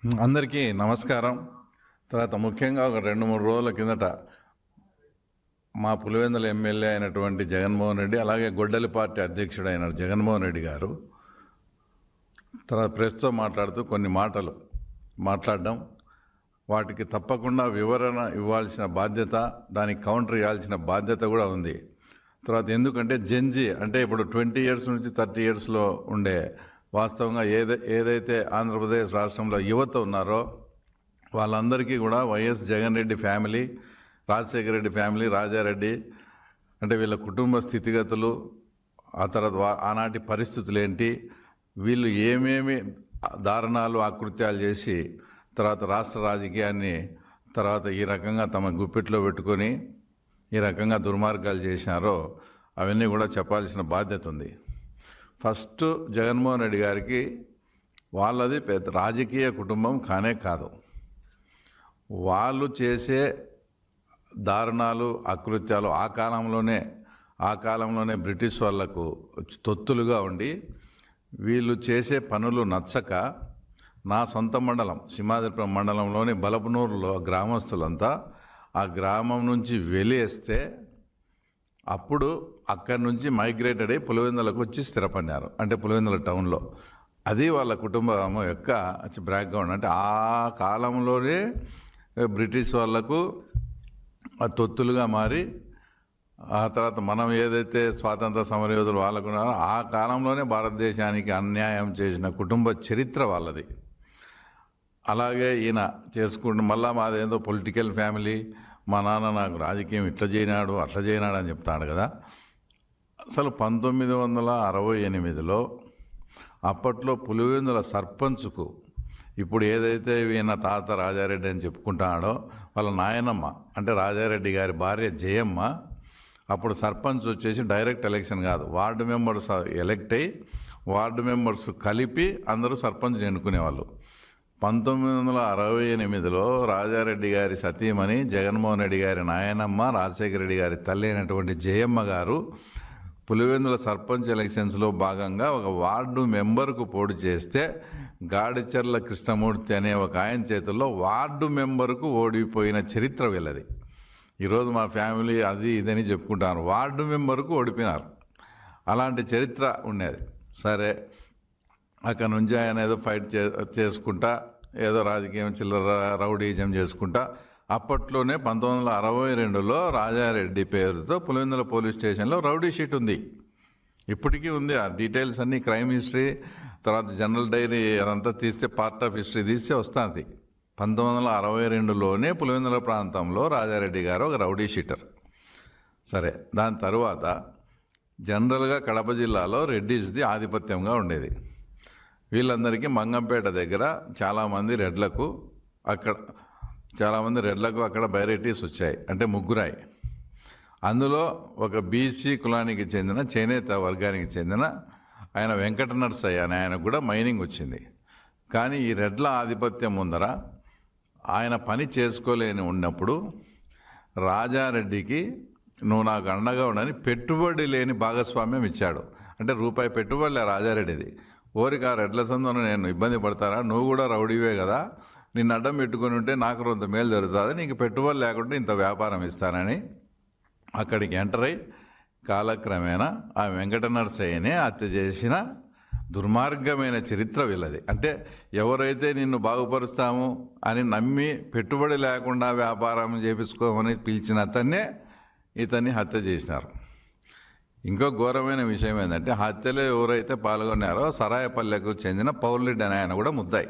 అందరికీ నమస్కారం. తర్వాత ముఖ్యంగా ఒక 2-3 రోజుల కిందట మా పులివెందుల ఎమ్మెల్యే అయినటువంటి జగన్మోహన్ రెడ్డి, అలాగే గొడ్డలి పార్టీ అధ్యక్షుడైన జగన్మోహన్ రెడ్డి గారు తర్వాత ప్రెస్తో మాట్లాడుతూ కొన్ని మాటలు మాట్లాడడం, వాటికి తప్పకుండా వివరణ ఇవ్వాల్సిన బాధ్యత, దానికి కౌంటర్ ఇవ్వాల్సిన బాధ్యత కూడా ఉంది. తర్వాత ఎందుకంటే జెన్జీ అంటే ఇప్పుడు 20 years నుంచి 30 yearsలో ఉండే వాస్తవంగా ఏదైతే ఆంధ్రప్రదేశ్ రాష్ట్రంలో యువత ఉన్నారో వాళ్ళందరికీ కూడా YS Jagan Reddy family, Rajasekhara Reddy family, Rajareddy అంటే వీళ్ళ కుటుంబ స్థితిగతులు, ఆ తర్వాత ఆనాటి పరిస్థితులు ఏంటి, వీళ్ళు ఏమేమి దారుణాలు ఆకృత్యాలు చేసి తర్వాత రాష్ట్ర రాజకీయాన్ని తర్వాత ఈ రకంగా తమ గుప్పిట్లో పెట్టుకొని ఈ రకంగా దుర్మార్గాలు చేసినారో అవన్నీ కూడా చెప్పాల్సిన బాధ్యత ఉంది. ఫస్ట్ జగన్మోహన్ రెడ్డి గారికి వాళ్ళది పెద్ద రాజకీయ కుటుంబం కానే కాదు. వాళ్ళు చేసే దారుణాలు అకృత్యాలు ఆ కాలంలోనే బ్రిటిష్ వాళ్లకు తొత్తులుగా ఉండి వీళ్ళు చేసే పనులు నచ్చక నా సొంత మండలం సింహాద్రిపురం మండలంలోని బలపనూరులో గ్రామస్తులంతా ఆ గ్రామం నుంచి వెలివేస్తే అప్పుడు అక్కడి నుంచి మైగ్రేటెడ్ అయ్యి పులివెందులకు వచ్చి స్థిరపడినారు. అంటే పులివెందుల టౌన్లో. అది వాళ్ళ కుటుంబం యొక్క బ్యాక్గ్రౌండ్. అంటే ఆ కాలంలోనే బ్రిటిష్ వాళ్లకు తొత్తులుగా మారి ఆ తర్వాత మనం ఏదైతే స్వాతంత్ర సమరయోధులు వాళ్ళకున్నారో ఆ కాలంలోనే భారతదేశానికి అన్యాయం చేసిన కుటుంబ చరిత్ర వాళ్ళది. అలాగే ఈయన చేసుకుంటూ మళ్ళా మాదేందో పొలిటికల్ ఫ్యామిలీ, మా నాన్న నాకు రాజకీయం ఇట్లా చేయనాడు అట్లా చేయనాడు అని చెప్తాడు కదా. అసలు 1968లో అప్పట్లో పులివెందుల సర్పంచ్కు ఇప్పుడు ఏదైతే ఈయన తాత రాజారెడ్డి అని చెప్పుకుంటాడో వాళ్ళ నాయనమ్మ అంటే రాజారెడ్డి గారి భార్య జయమ్మ అప్పుడు సర్పంచ్ వచ్చేసి డైరెక్ట్ ఎలక్షన్ కాదు, వార్డు మెంబర్స్ ఎలక్ట్ అయ్యి వార్డు మెంబర్స్ కలిపి అందరూ సర్పంచ్ ఎన్నుకునేవాళ్ళు. 1968లో రాజారెడ్డి గారి సతీమణి జగన్మోహన్ రెడ్డి గారి నాయనమ్మ రాజశేఖర రెడ్డి గారి తల్లి అయినటువంటి జయమ్మ గారు పులివెందుల సర్పంచ్ ఎలక్షన్స్లో భాగంగా ఒక వార్డు మెంబర్కు పోటీ చేస్తే గాడిచర్ల కృష్ణమూర్తి అనే ఒక ఆయన చేతుల్లో వార్డు మెంబర్కు ఓడిపోయిన చరిత్ర వీళ్ళది. ఈరోజు మా ఫ్యామిలీ అది ఇదని చెప్పుకుంటారు, వార్డు మెంబర్కు ఓడిపోయినారు. అలాంటి చరిత్ర ఉండేది. సరే, అక్కడ నుంచి ఆయన ఏదో ఫైట్ చేసుకుంటా ఏదో రాజకీయం చిల్లర రౌడీజం చేసుకుంటా అప్పట్లోనే 1962లో రాజారెడ్డి పేరుతో పులివెందుల పోలీస్ స్టేషన్లో రౌడీ షీట్ ఉంది. ఇప్పటికీ ఉంది. ఆ డీటెయిల్స్ అన్నీ క్రైమ్ హిస్టరీ తర్వాత జనరల్ డైరీ అదంతా తీస్తే పార్ట్ ఆఫ్ హిస్టరీ తీస్తే వస్తుంది. 1962లోనే పులివెందుల ప్రాంతంలో రాజారెడ్డి గారు ఒక రౌడీ షీటర్. సరే, దాని తర్వాత జనరల్గా కడప జిల్లాలో రెడ్డిస్ది ఆధిపత్యంగా ఉండేది. వీళ్ళందరికీ మంగంపేట దగ్గర చాలామంది రెడ్లకు అక్కడ బైరైటీస్ వచ్చాయి. అంటే ముగ్గురాయి. అందులో ఒక బీసీ కులానికి చెందిన చేనేత వర్గానికి చెందిన ఆయన వెంకట నరసయ్య అని ఆయనకు కూడా మైనింగ్ వచ్చింది. కానీ ఈ రెడ్ల ఆధిపత్యం ముందర ఆయన పని చేసుకోలేని ఉన్నప్పుడు రాజారెడ్డికి నువ్వు నాకు అండగా ఉండని పెట్టుబడి లేని భాగస్వామ్యం ఇచ్చాడు. అంటే రూపాయి పెట్టుబడిలే రాజారెడ్డిది. ఓరికి ఆ రెడ్ల సందును నేను ఇబ్బంది పడతానా, నువ్వు కూడా రౌడీవే కదా, నిన్ను అడ్డం పెట్టుకుని ఉంటే నాకు కొంత మేలు జరుగుతుంది, నీకు పెట్టుబడి లేకుండా ఇంత వ్యాపారం ఇస్తానని అక్కడికి ఎంటర్ అయ్యి కాలక్రమేణా ఆ వెంకట నరసయ్యనే హత్య చేసిన దుర్మార్గమైన చరిత్ర వీళ్ళది. అంటే ఎవరైతే నిన్ను బాగుపరుస్తాము అని నమ్మి పెట్టుబడి లేకుండా వ్యాపారం చేపించుకోమని పిలిచిన ఇతన్ని హత్య చేసినారు. ఇంకో ఘోరమైన విషయం ఏంటంటే హత్యలో ఎవరైతే పాల్గొన్నారో సరాయపల్లెకు చెందిన పౌల్రెడ్డి అనే ఆయన కూడా ముద్దాయి.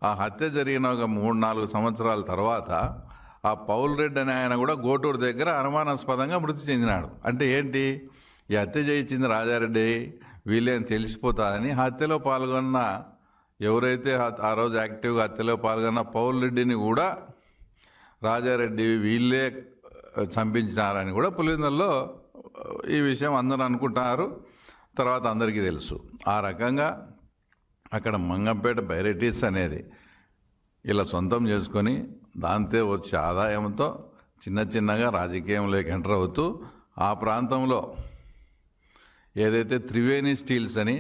ఆ హత్య జరిగిన ఒక 3-4 సంవత్సరాల తర్వాత ఆ పౌల్రెడ్డి అనే ఆయన కూడా గోటూరు దగ్గర అనుమానాస్పదంగా మృతి చెందినాడు. అంటే ఏంటి, ఈ హత్య చేయించింది రాజారెడ్డి వీళ్ళే అని తెలిసిపోతుందని హత్యలో పాల్గొన్న ఎవరైతే ఆ రోజు యాక్టివ్గా హత్యలో పాల్గొన్న పౌల్రెడ్డిని కూడా రాజారెడ్డి వీళ్ళే చంపించినారని కూడా పులివెందులలో ఈ విషయం అందరూ అనుకుంటున్నారు. తర్వాత అందరికీ తెలుసు. ఆ రకంగా అక్కడ మంగంపేట బైరైటీస్ అనేది ఇలా సొంతం చేసుకొని దాంతో వచ్చే ఆదాయంతో చిన్నగా రాజకీయంలోకి ఎంటర్ అవుతూ ఆ ప్రాంతంలో ఏదైతే త్రివేణి స్టీల్స్ అని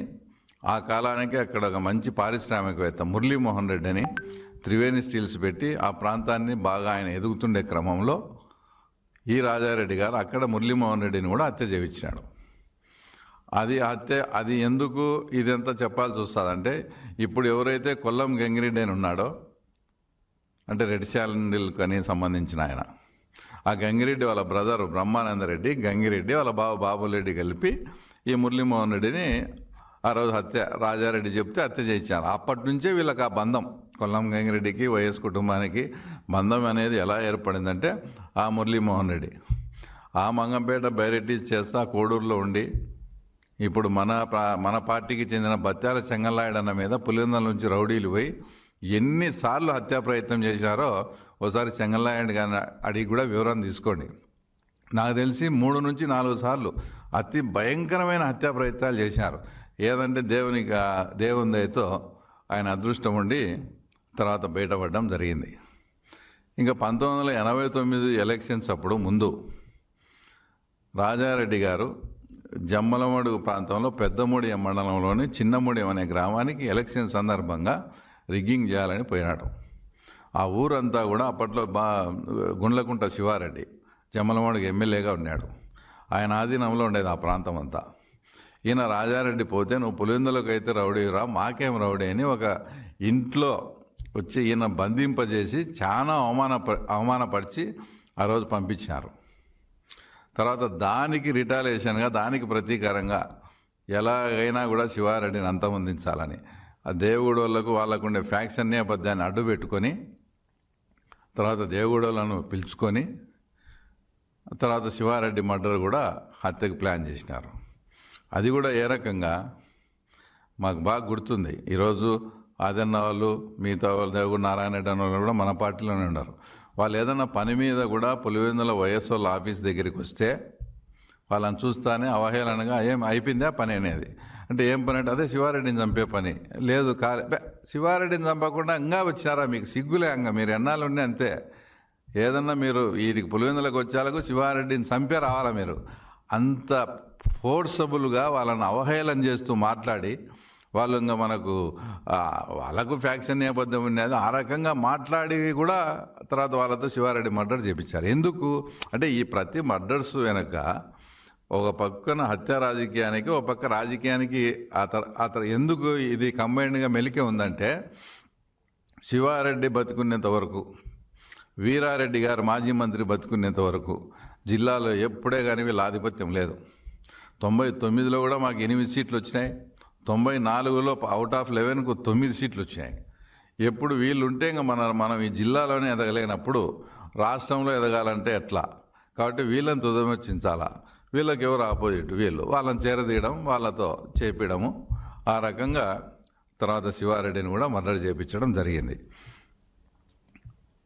ఆ కాలానికి అక్కడ ఒక మంచి పారిశ్రామికవేత్త మురళీమోహన్ రెడ్డి అని త్రివేణి స్టీల్స్ పెట్టి ఆ ప్రాంతాన్ని బాగా ఆయన ఎదుగుతుండే క్రమంలో ఈ రాజారెడ్డి గారు అక్కడ మురళీమోహన్ రెడ్డిని కూడా హత్య చేయించాడు. అది ఎందుకు ఇదంతా చెప్పాల్సి వస్తుందంటే, ఇప్పుడు ఎవరైతే కొల్లం గంగిరెడ్డి అని ఉన్నాడో, అంటే రెడ్ శాండిల్కి సంబంధించిన ఆయన, ఆ గంగిరెడ్డి వాళ్ళ బ్రదరు బ్రహ్మానందరెడ్డి, గంగిరెడ్డి వాళ్ళ బాబురెడ్డి కలిపి ఈ మురళీమోహన్ రెడ్డిని ఆ రోజు రాజారెడ్డి చెప్తే హత్య చేయించారు. అప్పటి నుంచే వీళ్ళకి ఆ బంధం, కొల్లం గంగిరెడ్డికి వైఎస్ కుటుంబానికి బంధం అనేది ఎలా ఏర్పడిందంటే, ఆ మురళీమోహన్ రెడ్డి ఆ మంగంపేట బైరెడ్డిస్ చేస్తా కోడూరులో ఉండి ఇప్పుడు మన పార్టీకి చెందిన బత్యాల చెంగల్లాయడన్న మీద పులివెందుల నుంచి రౌడీలు పోయి ఎన్నిసార్లు హత్యా ప్రయత్నం చేశారో ఒకసారి చెంగల్లాయడ్ గారిని అడిగి కూడా వివరం తీసుకోండి. నాకు తెలిసి 3 నుంచి 4 సార్లు అతి భయంకరమైన హత్యా ప్రయత్నాలు చేశారు. ఏదంటే దేవుని దయతో ఆయన అదృష్టం ఉండి తర్వాత బయటపడడం జరిగింది. ఇంకా 1989 ఎలక్షన్స్ అప్పుడు ముందు రాజారెడ్డి గారు జమ్మలమడుగు ప్రాంతంలో పెద్దమూడియం మండలంలోని చిన్నమూడియం అనే గ్రామానికి ఎలక్షన్ సందర్భంగా రిగ్గింగ్ చేయాలని పోయినాడు. ఆ ఊరంతా కూడా అప్పట్లో గుండ్లకుంట శివారెడ్డి జమ్మలమడుగు ఎమ్మెల్యేగా ఉన్నాడు. ఆయన ఆధీనంలో ఉండేది ఆ ప్రాంతం అంతా. ఈయన రాజారెడ్డి పోతే, నువ్వు పులివెందులకు అయితే రౌడీరా, మాకేం రౌడీ అని ఒక ఇంట్లో వచ్చి ఈయన బంధింపజేసి చాలా అవమానపరిచి ఆ రోజు పంపించారు. తర్వాత దానికి రిటాలియేషన్గా, దానికి ప్రతీకారంగా ఎలాగైనా కూడా శివారెడ్డిని అంతమొందించాలని ఆ వాళ్ళకు ఉండే ఫ్యాక్షన్ నేపథ్యాన్ని అడ్డు పెట్టుకొని తర్వాత దేవుడోళ్ళను పిలుచుకొని తర్వాత శివారెడ్డి మర్డర్ కూడా హత్యకు ప్లాన్ చేసినారు. అది కూడా ఏ రకంగా మాకు బాగా గుర్తుంది. ఈరోజు ఆదన్న వాళ్ళు, మిగతా వాళ్ళు, దేవుడు నారాయణ రెడ్డి అన్న వాళ్ళు కూడా మన పార్టీలోనే ఉన్నారు. వాళ్ళు ఏదన్నా పని మీద కూడా పులివెందుల వైఎస్ వాళ్ళ ఆఫీస్ దగ్గరికి వస్తే వాళ్ళని చూస్తానే అవహేళనగా ఏం అయిపోయిందా పని అనేది. అంటే ఏం పని అంటే, అదే శివారెడ్డిని చంపే పని. లేదు శివారెడ్డిని చంపకుండా ఇంకా వచ్చారా, మీకు సిగ్గులే, మీరు ఎన్నాళ్ళు ఉండే అంతే. ఏదన్నా మీరు వీరికి పులివెందులకు వచ్చేలకు శివారెడ్డిని చంపే రావాలా మీరు. అంత ఫోర్సబుల్గా వాళ్ళని అవహేళన చేస్తూ మాట్లాడి, వాళ్ళు ఇంకా వాళ్ళకు ఫ్యాక్షన్ నేపథ్యం ఉండేది, ఆ రకంగా మాట్లాడి కూడా తర్వాత వాళ్ళతో శివారెడ్డి మర్డర్ చేయించారు. ఎందుకు అంటే, ఈ ప్రతి మర్డర్స్ వెనక ఒక పక్కన హత్య రాజకీయానికి, ఒక పక్క రాజకీయానికి ఎందుకు ఇది కంబైన్డ్గా మెలికే ఉందంటే, శివారెడ్డి బతుకునేంత వరకు, వీరారెడ్డి గారు మాజీ మంత్రి బతుకునేంత వరకు జిల్లాలో ఎప్పుడే కానీ వీళ్ళ ఆధిపత్యం లేదు. 99లో కూడా మాకు 8 సీట్లు వచ్చినాయి. 94లో అవుట్ ఆఫ్ 11కు 9 సీట్లు వచ్చాయి. ఎప్పుడు వీళ్ళు ఉంటే ఇంకా మనం ఈ జిల్లాలోనే ఎదగలేనప్పుడు రాష్ట్రంలో ఎదగాలంటే ఎట్లా? కాబట్టి వీళ్ళని తుదమర్చించాలా. వీళ్ళకి ఎవరు ఆపోజిట్, వాళ్ళని చేరదీయడం, వాళ్ళతో చేపించడము, ఆ రకంగా తర్వాత శివారెడ్డిని కూడా మర్డర్ చేయించడం జరిగింది.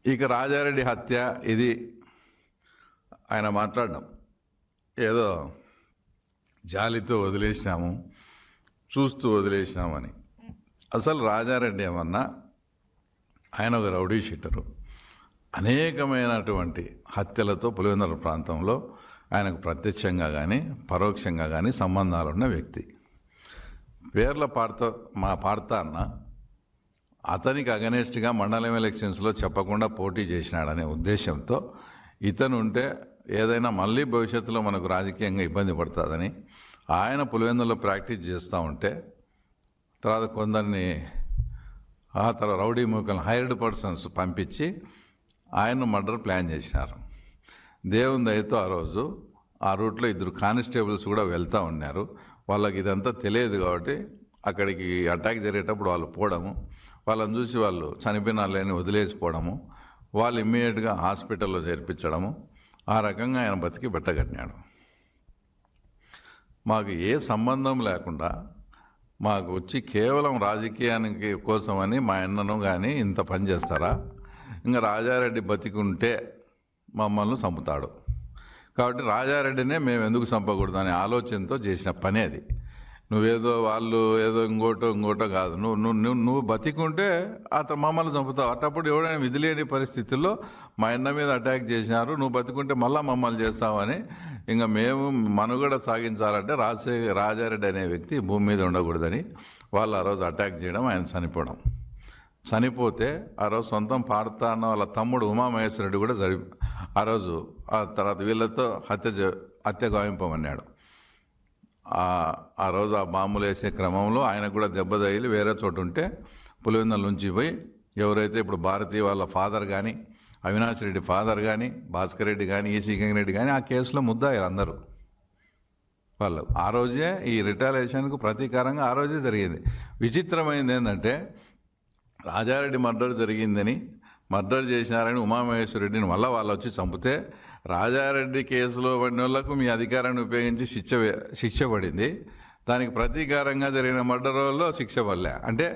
ఇక రాజారెడ్డి హత్య, ఇది ఆయన మాట్లాడడం ఏదో జాలితో వదిలేసినాము, చూస్తూ వదిలేసినామని. అసలు రాజారెడ్డి ఏమన్నా ఆయన ఒక రౌడీ షీటరు. అనేకమైనటువంటి హత్యలతో పులివెందుల ప్రాంతంలో ఆయనకు ప్రత్యక్షంగా కానీ పరోక్షంగా కానీ సంబంధాలున్న వ్యక్తి. మా పార్త అన్న అతనికి అగనెస్ట్గా మండలం ఎలక్షన్స్లో చెప్పకుండా పోటీ చేసినాడనే ఉద్దేశంతో ఇతను ఉంటే ఏదైనా మళ్ళీ భవిష్యత్తులో మనకు రాజకీయంగా ఇబ్బంది పడుతుందని ఆయన పులివెందులో ప్రాక్టీస్ చేస్తూ ఉంటే తర్వాత కొందరిని తర్వాత రౌడీ మూకలను హైర్డ్ పర్సన్స్ పంపించి ఆయన మర్డర్ ప్లాన్ చేసినారు. దేవుని దయతో ఆ రోజు ఆ రూట్లో 2 కానిస్టేబుల్స్ కూడా వెళ్తూ ఉన్నారు. వాళ్ళకి ఇదంతా తెలియదు కాబట్టి అక్కడికి అటాక్ జరిగేటప్పుడు వాళ్ళు పోవడము, వాళ్ళని చూసి వాళ్ళు చనిపోయిన వాళ్ళని వదిలేసిపోవడము, వాళ్ళు ఇమ్మీడియట్గా హాస్పిటల్లో చేర్పించడము, ఆ రకంగా ఆయన బతికి బట్టగట్టినాడు. మాకు ఏ సంబంధం లేకుండా మాకు వచ్చి కేవలం రాజకీయానికి కోసమని మా అన్నను కానీ ఇంత పని చేస్తారా? ఇంకా రాజారెడ్డి బతికుంటే మమ్మల్ని చంపుతాడు కాబట్టి రాజారెడ్డినే మేము ఎందుకు చంపకూడదు అనే ఆలోచనతో చేసిన పని అది. నువ్వేదో వాళ్ళు ఏదో ఇంకోటో కాదు. నువ్వు బతికుంటే అతను మమ్మల్ని చంపుతావు. అట్టప్పుడు ఎవడైనా విధి లేని పరిస్థితుల్లో మా అన్న మీద అటాక్ చేసినారు, నువ్వు బతికుంటే మళ్ళీ మమ్మల్ని చేస్తావని ఇంకా మేము మనుగడ సాగించాలంటే రాజారెడ్డి అనే వ్యక్తి భూమి మీద ఉండకూడదని వాళ్ళు ఆ రోజు అటాక్ చేయడం, ఆయన చనిపోతే ఆ రోజు సొంతం పాడతా అన్న వాళ్ళ తమ్ముడు ఉమామహేశ్వరరెడ్డి కూడా ఆ రోజు ఆ తర్వాత వీళ్ళతో హత్య గావింపమన్నాడు. ఆ రోజు ఆ బాంబులు వేసే క్రమంలో ఆయనకు కూడా దెబ్బ తగిలి వేరే చోటు ఉంటే పులివెందుల నుంచి పోయి ఎవరైతే ఇప్పుడు భారతీయ వాళ్ళ ఫాదర్ కానీ, అవినాష్ రెడ్డి ఫాదర్ కానీ, భాస్కర్ రెడ్డి కానీ, ఈసీ గంగిరెడ్డి కానీ ఆ కేసులో ముద్దాయిలు అందరూ వాళ్ళు. ఆ రోజే ఈ రిటాలియేషన్కు ప్రతీకారంగా ఆ రోజే జరిగింది. విచిత్రమైనది ఏంటంటే రాజారెడ్డి మర్డర్ చేసినారని ఉమామహేశ్వరరెడ్డిని మళ్ళీ వాళ్ళు వచ్చి చంపితే రాజారెడ్డి కేసులో పడిన వాళ్ళకు మీ అధికారాన్ని ఉపయోగించి శిక్ష పడింది. దానికి ప్రతీకారంగా జరిగిన మర్డర్లో శిక్ష పడలే. అంటే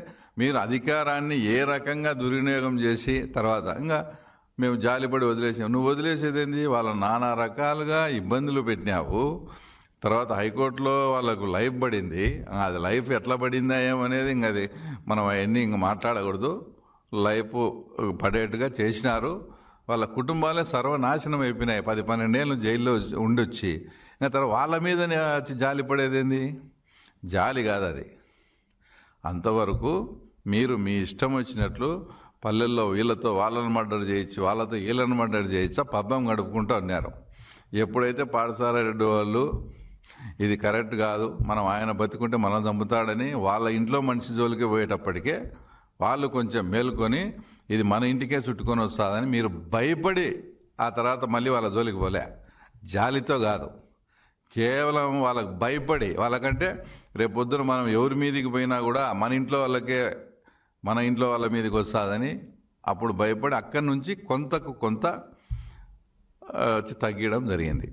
మీరు అధికారాన్ని ఏ రకంగా దుర్వినియోగం చేసి తర్వాత ఇంకా మేము జాలిపడి వదిలేసాము. నువ్వు వదిలేసేది ఏంది? వాళ్ళ నానా రకాలుగా ఇబ్బందులు పెట్టినావు. తర్వాత హైకోర్టులో వాళ్ళకు లైఫ్ పడింది. అది లైఫ్ ఎట్లా పడిందా ఏమనేది ఇంక అది మనం అవన్నీ ఇంక మాట్లాడకూడదు. లైఫ్ పడేట్టుగా చేసినారు. వాళ్ళ కుటుంబాలే సర్వనాశనం అయిపోయినాయి. 10-12 ఏళ్ళు జైల్లో ఉండొచ్చి ఇంకా తర్వాత వాళ్ళ మీద జాలి పడేది ఏంది? జాలి కాదు అది. అంతవరకు మీరు మీ ఇష్టం వచ్చినట్లు పల్లెల్లో వీళ్ళతో వాళ్ళని మర్డర్ చేయొచ్చు, వాళ్ళతో వీళ్ళని మర్డర్ చేయొచ్చా పబ్బం గడుపుకుంటూ ఉన్నారు. ఎప్పుడైతే పాఠశాలరెడ్డి వాళ్ళు ఇది కరెక్ట్ కాదు, మనం ఆయన బతికుంటే మనం చంపుతాడని వాళ్ళ ఇంట్లో మనిషి జోలికి పోయేటప్పటికే వాళ్ళు కొంచెం మేలుకొని ఇది మన ఇంటికే చుట్టుకొని వస్తుందని మీరు భయపడి ఆ తర్వాత మళ్ళీ వాళ్ళ జోలికి పోలే. జాలితో కాదు, కేవలం వాళ్ళకి భయపడి. వాళ్ళకంటే రేపొద్దున మనం ఎవరి మీదకి పోయినా కూడా మన ఇంట్లో వాళ్ళ మీదకి వస్తుందని అప్పుడు భయపడి అక్కడి నుంచి కొంతకు కొంత తగ్గడం జరిగింది.